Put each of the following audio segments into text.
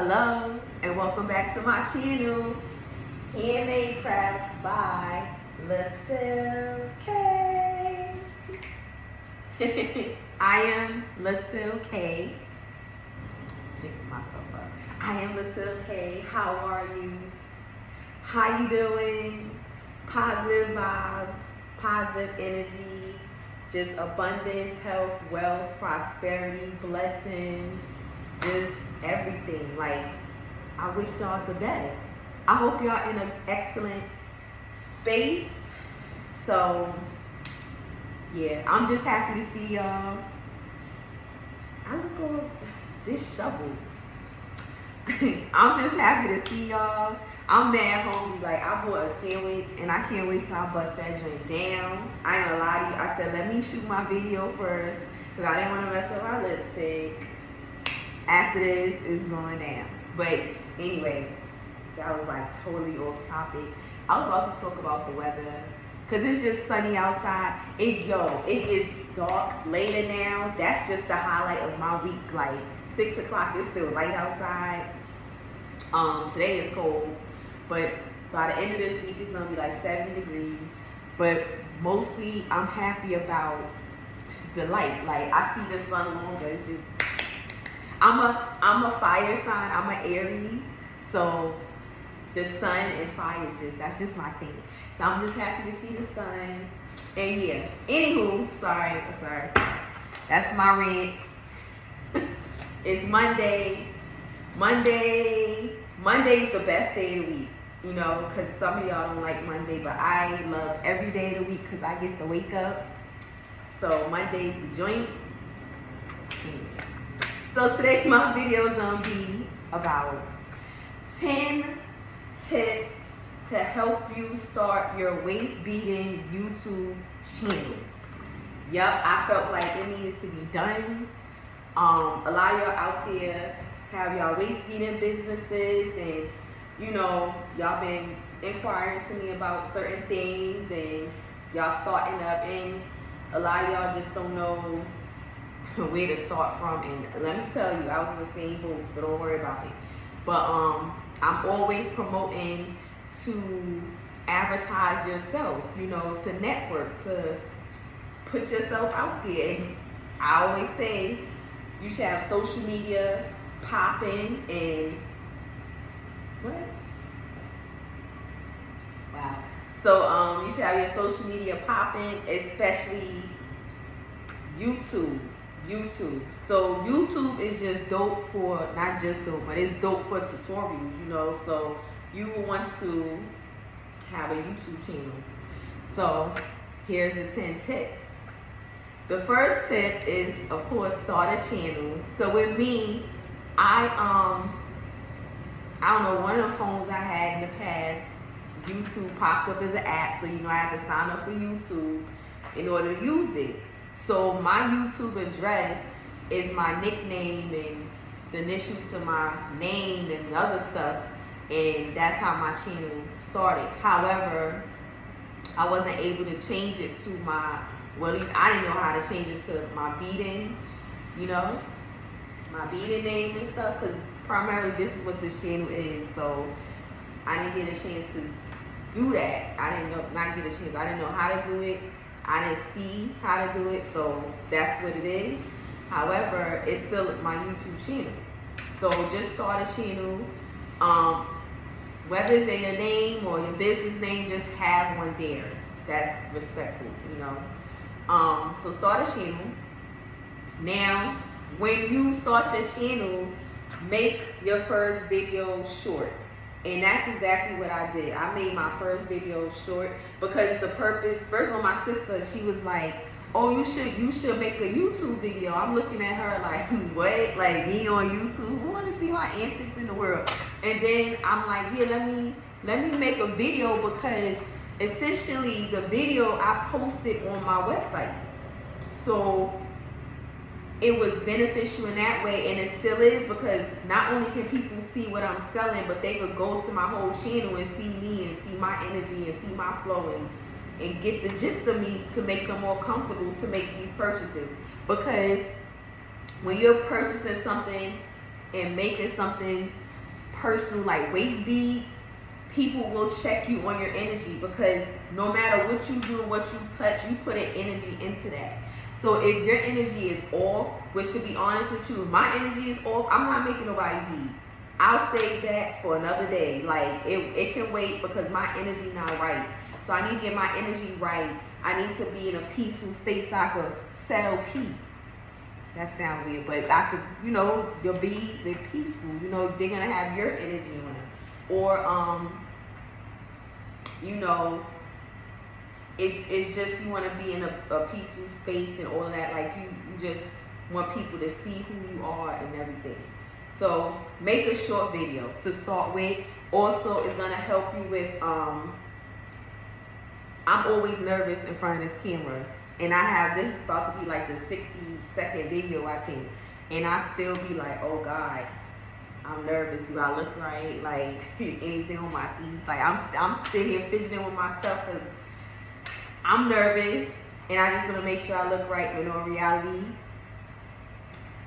Hello and welcome back to my channel, Handmade Crafts by LaCilKeitt. I am LaCilKeitt. Fix myself up. I am LaCilKeitt. How are you? How you doing? Positive vibes, positive energy, just abundance, health, wealth, prosperity, blessings, just everything. Like, I wish y'all the best. I hope y'all in an excellent space. So yeah, I'm just happy to see y'all. I look on this shovel. I'm just happy to see y'all. I'm mad hungry. Like, I bought a sandwich and I can't wait till I bust that joint down. I ain't gonna lie to you. I said, let me shoot my video first because I didn't want to mess up my lipstick. After this, it's going down. But anyway, that was like totally off topic. I was about to talk about the weather because it's just sunny outside. It is dark later now. That's just the highlight of my week. Like 6 o'clock, it's still light outside. Today is cold, but by the end of this week, it's gonna be like 70 degrees. But mostly, I'm happy about the light. Like, I see the sun longer. It's just, I'm a fire sign. I'm an Aries, so the sun and fire is that's just my thing. So I'm just happy to see the sun. And yeah, anywho, sorry. That's my rant. It's Monday. Monday's the best day of the week, you know, because some of y'all don't like Monday, but I love every day of the week because I get to wake up. So Monday's the joint. Anyway, so today my video is going to be about 10 tips to help you start your waist beading YouTube channel. Yep, I felt like it needed to be done. A lot of y'all out there have y'all waist beading businesses, and you know, y'all been inquiring to me about certain things, and y'all starting up, and a lot of y'all just don't know where to start from. And let me tell you, I was in the same boat, so don't worry about it. But I'm always promoting to advertise yourself, you know, to network, to put yourself out there. And I always say you should have social media popping and what? Wow. So you should have your social media popping, especially YouTube. So YouTube is just dope for, not just dope, but it's dope for tutorials, you know. So you will want to have a YouTube channel. So here's the 10 tips. The first tip is, of course, start a channel. So with me, I don't know, one of the phones I had in the past, YouTube popped up as an app, so you know I had to sign up for YouTube in order to use it. So my YouTube address is my nickname and the initials to my name and other stuff, and that's how my channel started. However, I wasn't able to change it to my, well, at least I didn't know how to change it to my beading, you know, my beading name and stuff, because primarily this is what this channel is. So I didn't get a chance to do that. I didn't know how to do it. I didn't see how to do it, so that's what it is. However, it's still my YouTube channel. So just start a channel. Whether it's in your name or your business name, just have one there. That's respectful, you know. So start a channel. Now, when you start your channel, make your first video short. And that's exactly what I did. I made my first video short because the purpose, first of all, my sister, she was like, oh, you should make a YouTube video. I'm looking at her like, what? Like, me on YouTube? Who want to see my antics in the world? And then I'm like, yeah, let me make a video, because essentially the video I posted on my website. So it was beneficial in that way, and it still is, because not only can people see what I'm selling, but they could go to my whole channel and see me and see my energy and see my flow and get the gist of me to make them more comfortable to make these purchases. Because when you're purchasing something and making something personal like waist beads, people will check you on your energy, because no matter what you do, what you touch, you put an energy into that. So if your energy is off, which to be honest with you, if my energy is off, I'm not making nobody beads. I'll save that for another day. Like it can wait, because my energy not right. So I need to get my energy right. I need to be in a peaceful state so I could sell peace. That sounds weird, but I could, you know, your beads, they're peaceful. You know, they're gonna have your energy on them. Or you know, it's just you want to be in a peaceful space and all of that. Like you just want people to see who you are and everything. So make a short video to start with. Also, it's gonna help you with I'm always nervous in front of this camera, and I have this is about to be like the 60-second video, I think, and I still be like, oh God, I'm nervous. Do I look right? Like anything on my teeth? Like I'm sitting here fidgeting with my stuff because I'm nervous, and I just want to make sure I look right. But in reality,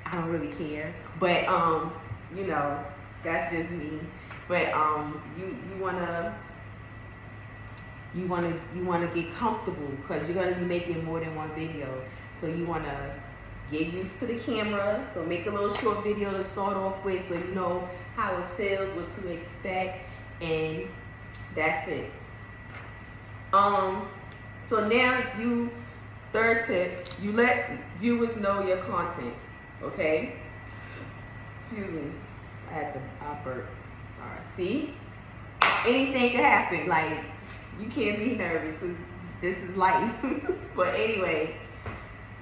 I don't really care. But you know, that's just me. But you wanna get comfortable, because you're gonna be making more than one video. So you wanna get used to the camera. So make a little short video to start off with, so you know how it feels, what to expect, and that's it. So now third tip, you let viewers know your content, okay? Excuse me, I burped, sorry. See, anything can happen. Like, you can't be nervous, because this is life. But anyway,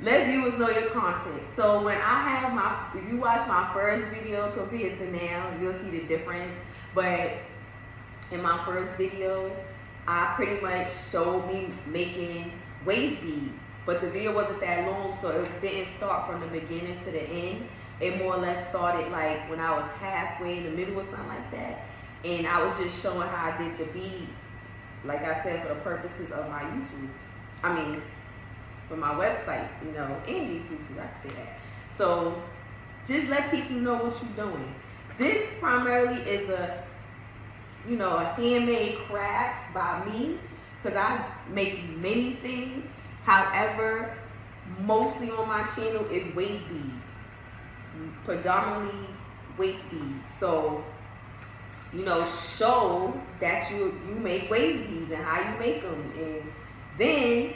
let viewers know your content. So when I have if you watch my first video compared to now, you'll see the difference. But in my first video, I pretty much showed me making waist beads, but the video wasn't that long, so it didn't start from the beginning to the end. It more or less started like when I was halfway in the middle or something like that, and I was just showing how I did the beads, like I said, for the purposes of my YouTube. I mean, for my website, you know, and YouTube too, I can say that. So just let people know what you're doing. This primarily is a handmade crafts by me, because I make many things. However, mostly on my channel is waist beads, predominantly waist beads. So, you know, show that you make waist beads and how you make them. And then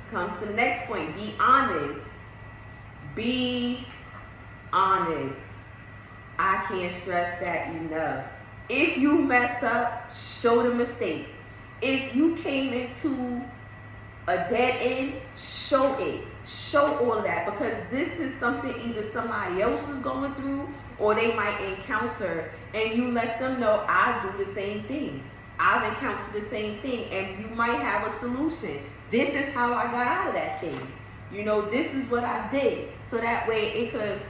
comes to the next point, be honest. Be honest. I can't stress that enough. If you mess up, show the mistakes. If you came into a dead end, show it. Show all of that, because this is something either somebody else is going through or they might encounter, and you let them know I do the same thing. I've encountered the same thing, and you might have a solution. This is how I got out of that thing. You know, this is what I did. So that way it could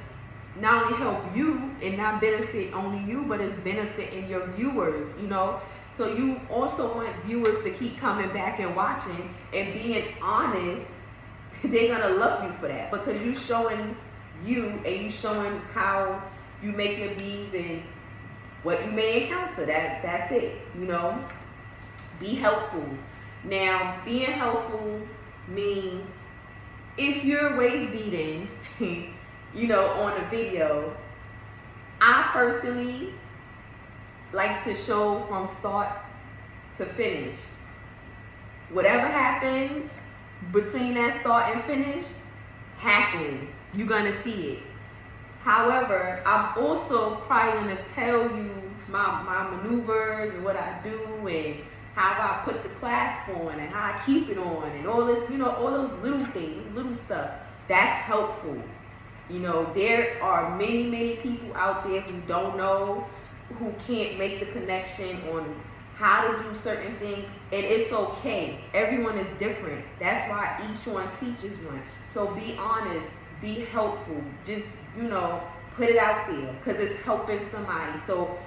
not only help you and not benefit only you, but it's benefiting your viewers, you know. So you also want viewers to keep coming back and watching and being honest. They're gonna love you for that, because you showing you and you showing how you make your beads and what you may encounter. That's it, you know. Be helpful. Now, being helpful means if you're waist beading, you know, on a video, I personally like to show from start to finish. Whatever happens between that start and finish happens. You're gonna see it. However, I'm also probably gonna tell you my maneuvers and what I do and how I put the clasp on and how I keep it on and all this, you know, all those little things, little stuff. That's helpful. You know, there are many, many people out there who don't know, who can't make the connection on how to do certain things, and it's okay. Everyone is different. That's why each one teaches one. So be honest, be helpful. Just, you know, put it out there, because it's helping somebody. So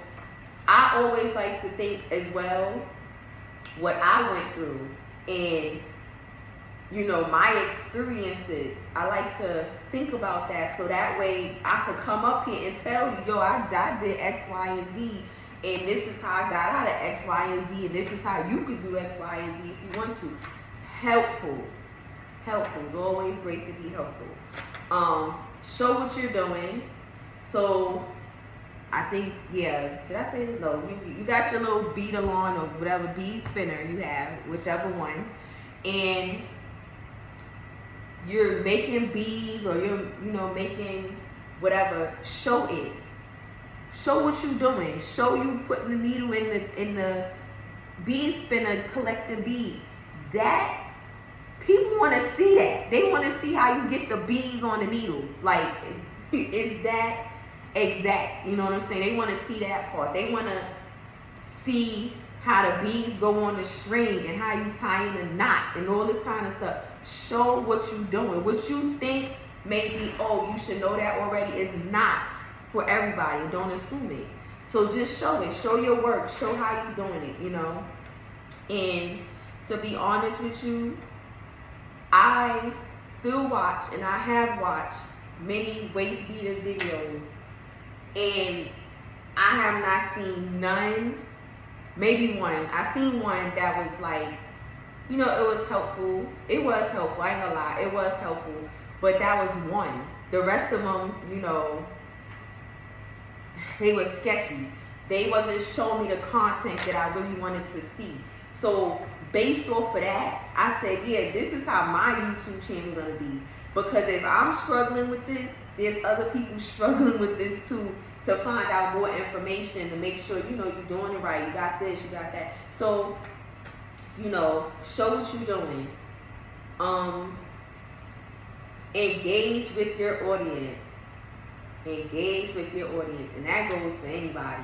I always like to think as well what I went through and, you know, my experiences. I like to think about that, so that way I could come up here and tell you, yo, I did X, Y, and Z, and this is how I got out of X, Y, and Z, and this is how you could do X, Y, and Z if you want to. Helpful. It's always great to be helpful. Show what you're doing. So I think, yeah, did I say it? No, you got your little Beadalon or whatever bead spinner you have, whichever one, and you're making beads or you're, making whatever. Show it. Show what you're doing. Show you putting the needle in the bead spinner, collecting beads. That people want to see that. They want to see how you get the beads on the needle. Like, is that exact? You know what I'm saying? They want to see that part. They want to see how the beads go on the string and how you tie in a knot and all this kind of stuff. Show what you're doing. What you think maybe, oh, you should know that already, is not for everybody. Don't assume it. So just show it. Show your work. Show how you're doing it, And to be honest with you, I still watch, and I have watched many waist beater videos, and I have not seen none, maybe one. I seen one that was like, it was helpful. It was helpful, I ain't gonna lie, it was helpful, but that was one. The rest of them, they were sketchy. They wasn't showing me the content that I really wanted to see. So based off of that, I said, yeah, this is how my YouTube channel is gonna be. Because if I'm struggling with this, there's other people struggling with this too, to find out more information, to make sure, you're doing it right. You got this, you got that. So, show what you're doing. Engage with your audience. Engage with your audience. And that goes for anybody.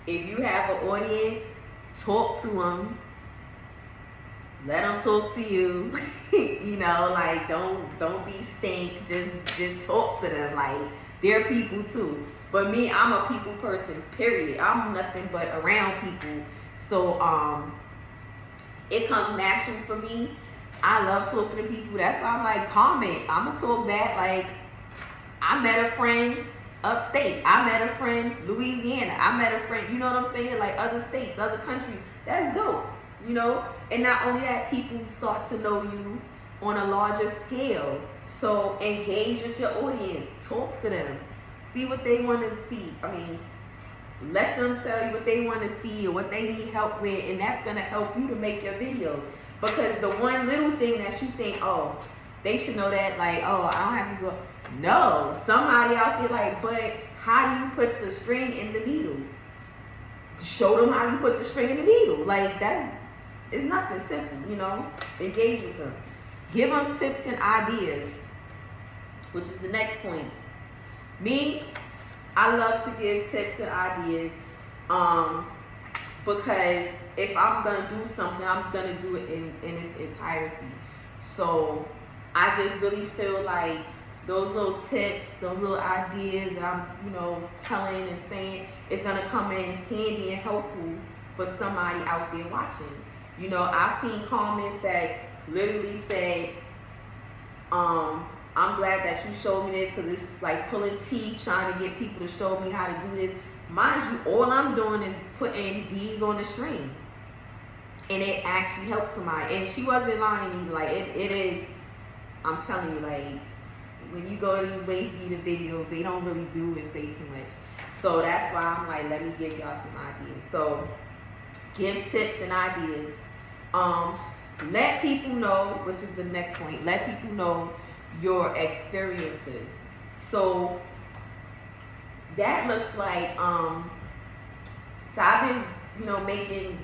If you have an audience, talk to them. Let them talk to you. Like, don't be stink. Just talk to them. Like, they're people too. But me, I'm a people person, period. I'm nothing but around people. So it comes natural for me. I love talking to people. That's why I'm like, comment. I'm gonna talk back. Like, I met a friend upstate. I met a friend Louisiana. I met a friend, you know what I'm saying? Like, other states, other countries. That's dope. And not only that, people start to know you on a larger scale. So engage with your audience. Talk to them. See what they want to see. Let them tell you what they want to see or what they need help with, and that's going to help you to make your videos. Because the one little thing that you think, oh, they should know that, like, oh, I don't have to do it. No, somebody out there like, but how do you put the string in the needle? Show them how you put the string in the needle. Like, that is nothing simple, Engage with them. Give them tips and ideas, which is the next point. Me, I love to give tips and ideas because if I'm going to do something, I'm going to do it in its entirety. So I just really feel like those little tips, those little ideas that I'm, telling and saying, it's going to come in handy and helpful for somebody out there watching. I've seen comments that literally say, I'm glad that you showed me this because it's like pulling teeth, trying to get people to show me how to do this. Mind you, all I'm doing is putting beads on the string. And it actually helps somebody. And she wasn't lying either. Like, it is, I'm telling you, like, when you go to these waist beater videos, they don't really do and say too much. So that's why I'm like, let me give y'all some ideas. So give tips and ideas. Let people know, which is the next point, let people know your experiences. So that looks like, so I've been, making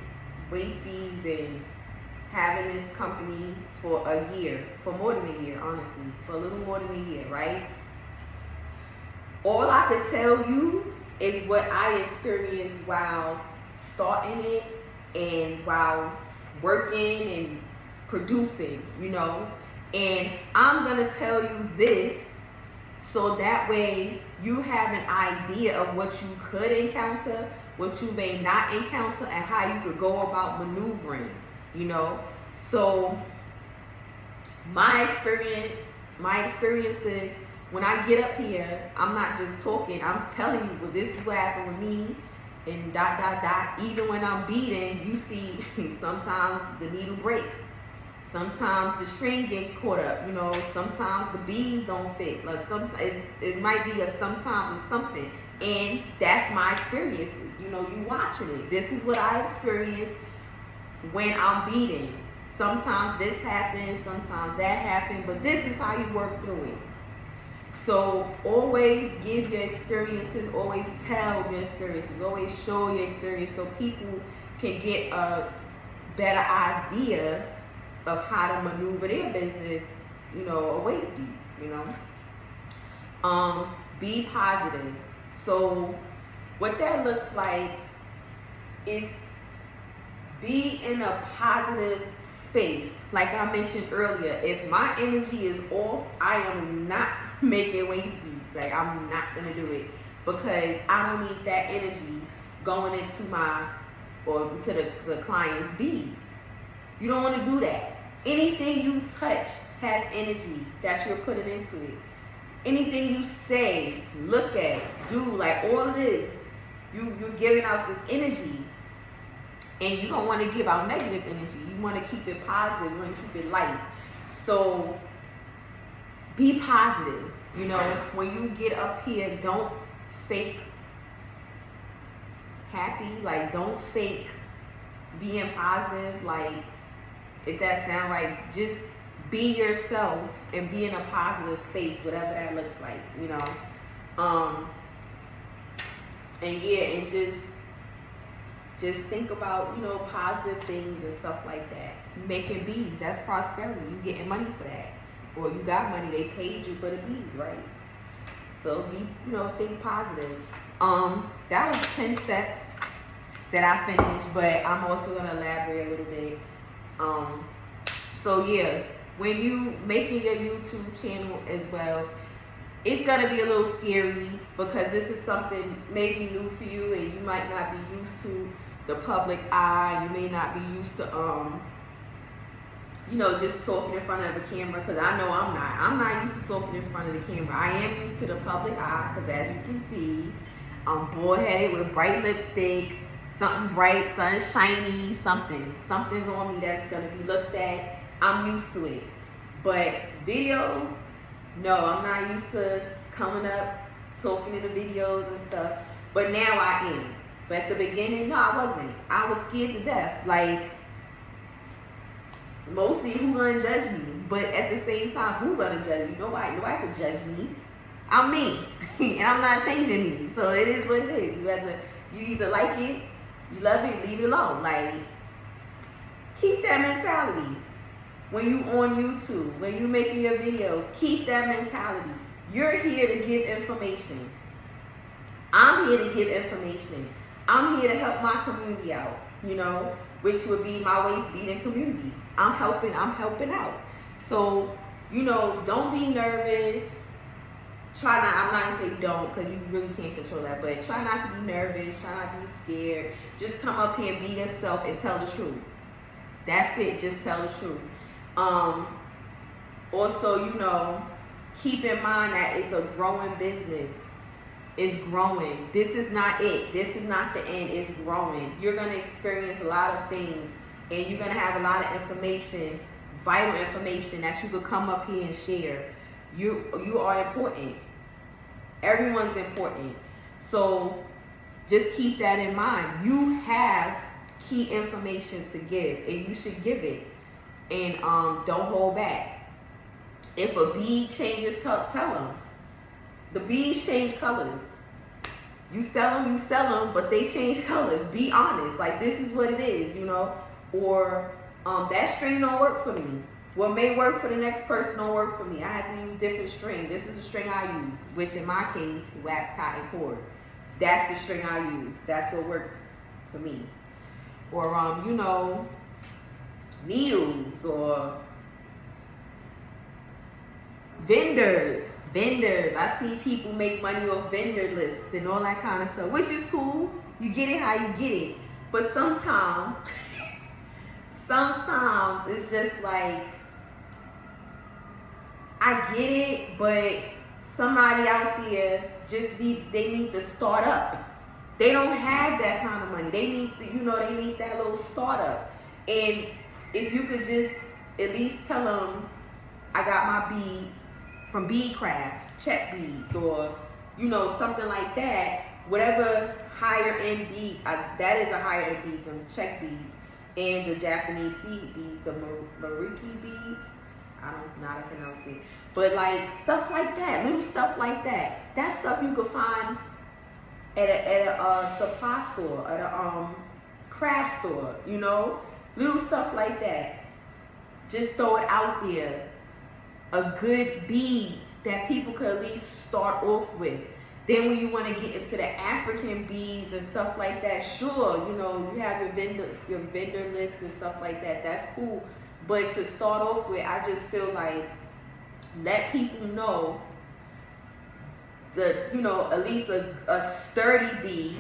waist beads and having this company for a year, for more than a year, honestly, for a little more than a year, right? All I could tell you is what I experienced while starting it and while working and producing, and I'm gonna tell you this so that way you have an idea of what you could encounter, what you may not encounter, and how you could go about maneuvering, So my experiences, when I get up here, I'm not just talking, I'm telling you, well, this is what happened with me, and dot, dot, dot. Even when I'm beading, you see sometimes the needle break. Sometimes the string get caught up, you know, sometimes the beads don't fit. Like it might be sometimes it's something. And that's my experiences. You know, you watching it. This is what I experience when I'm beading. Sometimes this happens, sometimes that happens, but this is how you work through it. So always give your experiences, always tell your experiences, always show your experience so people can get a better idea of how to maneuver their business, you know, waist beads, you know. Be positive. So what that looks like is be in a positive space. Like I mentioned earlier, if my energy is off, I am not making waist beads. Like I'm not gonna do it because I don't need that energy going into the client's beads. You don't want to do that. Anything you touch has energy that you're putting into it. Anything you say, look at, do, like all of this, you're giving out this energy, and you don't want to give out negative energy. You want to keep it positive. You want to keep it light. So be positive. You know, when you get up here, don't fake happy. Like don't fake being positive. Like if that sound right, just be yourself and be in a positive space, whatever that looks like, you know. And yeah, and just think about, you know, positive things and stuff like that. Making beads, that's prosperity. You getting money for that. Or you got money, they paid you for the beads, right? So be, you know, think positive. That was 10 steps that I finished, but I'm also gonna elaborate a little bit. So yeah, when you making your YouTube channel as well, it's gonna be a little scary because this is something maybe new for you and you might not be used to the public eye. You may not be used to you know, just talking in front of a camera, because I know I'm not used to talking in front of the camera. I am used to the public eye because as you can see, I'm bald-headed with bright lipstick, something bright, something shiny, something's on me that's gonna be looked at. I'm used to it. But videos, no, I'm not used to coming up, talking in the videos and stuff. But now I am. But at the beginning, no, I wasn't. I was scared to death. Like, mostly who gonna judge me? But at the same time, who gonna judge me? Nobody could judge me. I'm me. And I'm not changing me. So it is what it is. You either like it, you love it, leave it alone. Like, keep that mentality. When you on YouTube, when you making your videos, keep that mentality. You're here to give information. I'm here to give information. I'm here to help my community out, you know, which would be my waist beading community. I'm helping out. So, you know, don't be nervous. I'm not gonna say don't, because you really can't control that, but try not to be nervous, try not to be scared. Just come up here and be yourself and tell the truth. That's it, just tell the truth. Also, you know, keep in mind that it's a growing business. It's growing. This is not it. This is not the end. It's growing. You're going to experience a lot of things, and you're going to have a lot of information, vital information that you could come up here and share. You are important. Everyone's important. So just keep that in mind. You have key information to give, and you should give it. And don't hold back. If a bead changes color, tell them. The beads change colors. You sell them, but they change colors. Be honest. Like, this is what it is, you know. Or that string don't work for me. What may work for the next person don't work for me. I have to use different string. This is the string I use, which in my case, wax cotton cord. That's the string I use. That's what works for me. Or you know, needles or vendors. I see people make money off vendor lists and all that kind of stuff, which is cool. You get it how you get it. But sometimes it's just like, I get it, but somebody out there they need to start up. They don't have that kind of money. They need, you know, they need that little startup. And if you could just at least tell them, I got my beads from Bead Craft, Czech Beads, or, you know, something like that. Whatever higher end bead, that is a higher end bead from Czech Beads. And the Japanese seed beads, the Miyuki beads. I don't know how to pronounce it. But like stuff like that, little stuff like that. That stuff you could find at a supply store, at a craft store, you know? Little stuff like that. Just throw it out there. A good bead that people could at least start off with. Then when you want to get into the African beads and stuff like that, sure, you know, you have your vendor list and stuff like that. That's cool. But to start off with, I just feel like let people know you know, at least a sturdy bead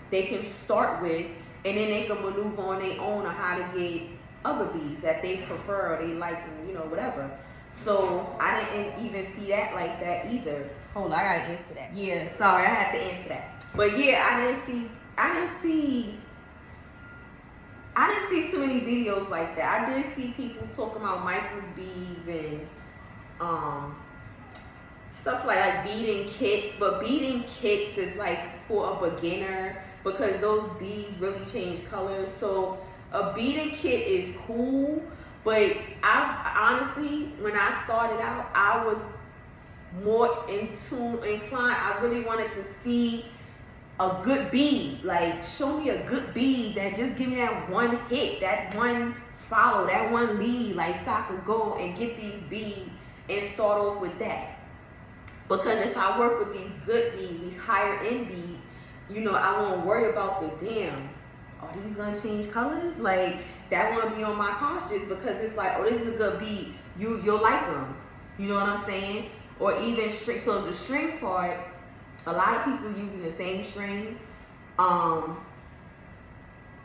they can start with, and then they can maneuver on their own on how to get other beads that they prefer or they like, and, you know, whatever. So I didn't even see that like that either. Hold on, I gotta answer that. Yeah, sorry, I had to answer that. But yeah, I didn't see too many videos like that. I did see people talking about Michael's beads and stuff like beading kits, but beading kits is like for a beginner because those beads really change colors. So a beading kit is cool, but I honestly, when I started out, I was more inclined. I really wanted to see a good bead. Like, show me a good bead that just give me that one hit, that one follow, that one lead, like, so I could go and get these beads and start off with that. Because if I work with these good beads, these higher end beads, you know, I won't worry about the damn, are these gonna change colors? Like, that won't be on my conscience, because it's like, oh, this is a good bead. You'll like them. You know what I'm saying? Or even string. So the string part, a lot of people using the same string. I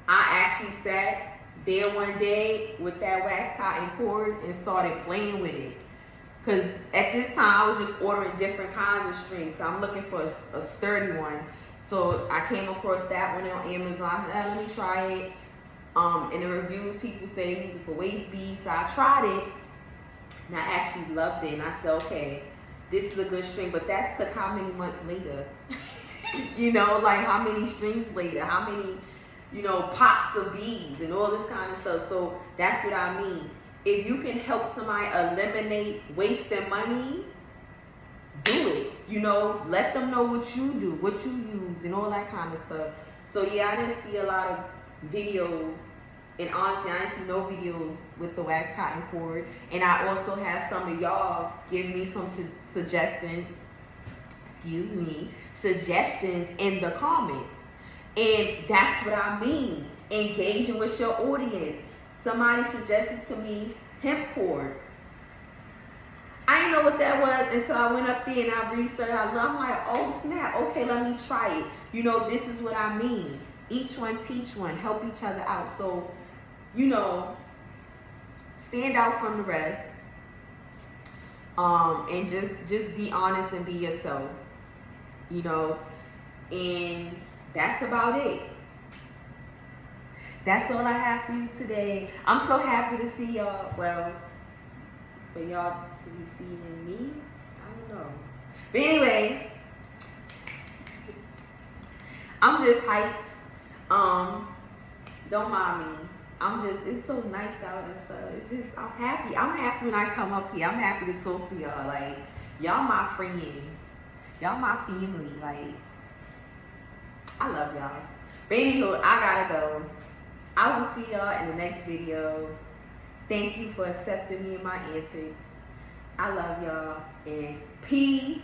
actually sat there one day with that wax cotton cord and started playing with it. Because at this time, I was just ordering different kinds of strings. So I'm looking for a sturdy one. So I came across that one on Amazon. I said, let me try it. In the reviews, people say they use it for waist beads. So I tried it, and I actually loved it. And I said, okay, this is a good string. But that took how many months later? You know, like how many strings later? How many, you know, pops of beads and all this kind of stuff. So that's what I mean. If you can help somebody eliminate wasting money, do it. You know, let them know what you do, what you use, and all that kind of stuff. So yeah, I didn't see a lot of videos, and honestly, I didn't see no videos with the wax cotton cord. And I also had some of y'all give me some suggestions in the comments. And that's what I mean, engaging with your audience. Somebody suggested to me hemp cord. I didn't know what that was until I went up there and I researched. I'm like, oh snap, okay, let me try it. You know, this is what I mean. Each one teach one, help each other out. So, you know, stand out from the rest. And just be honest and be yourself. You know, and that's about it. That's all I have for you today. I'm so happy to see y'all. Well, for y'all to be seeing me, I don't know. But anyway, I'm just hyped. Don't mind me. It's so nice out and stuff. It's just, I'm happy. I'm happy when I come up here. I'm happy to talk to y'all. Like, y'all my friends. Y'all my family. Like, I love y'all. But anywho, I gotta go. I will see y'all in the next video. Thank you for accepting me and my antics. I love y'all, and peace.